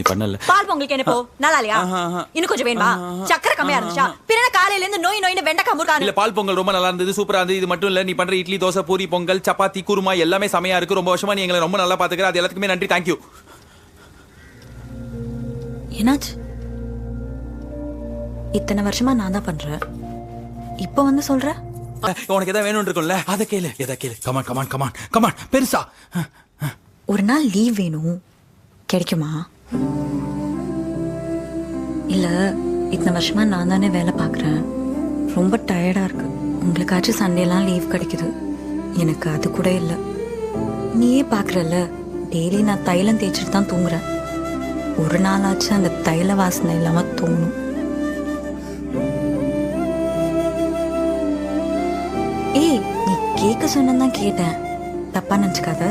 பண்ணல. பால் பொங்கலுக்கு என்ன போ நல்லா இல்லையா? இன்னும் கொஞ்சம் வேணுமா? சக்கரை கம்மியா இருந்துச்சா? பிறன காலையில இருந்து நோய் வெண்டைக்காய் முருகானு. இல்ல பால் பொங்கல் ரொம்ப நல்லா இருந்தது, சூப்பரா இருந்தது. இது மட்டும் இல்ல, நீ பண்ற இட்லி, தோசை, பூரி, பொங்கல், சப்பாத்தி, குருமா எல்லாமே செமையா இருக்கு. ரொம்ப வருஷமா நீ எங்களை ரொம்ப நல்லா பாத்துக்கிற. அது எல்லாத்துக்குமே நன்றி. தேங்க்யூ. என்னாச்சு? இத்தனை வருஷமா நான் தான் பண்றேன், இப்ப வந்து சொல்ற? உனக்கு எதாவது வேணும் இருக்கும்ல, அதை கேளு. எதை கேளு. Come on come on come on come on. பெருசா ஒரு நாள் லீவ் வேணும், கிடைக்குமா? இல்ல இத்தனை வருஷமா நான் தானே வேலை பார்க்குறேன், ரொம்ப டயர்டா இருக்கு. உங்களுக்காச்சும் சண்டேலாம் லீவ் கிடைக்குது, எனக்கு அது கூட இல்லை. நீயே பார்க்குறல்ல, டெய்லி நான் தைலம் தேய்ச்சிட்டு தான் தூங்குறேன். ஒரு நாளாச்சும் அந்த தைல வாசனை இல்லாம தோணும். ஏய், நீ கேட்க சொன்னதான் கேட்டேன், தப்பா நினச்சிக்காத.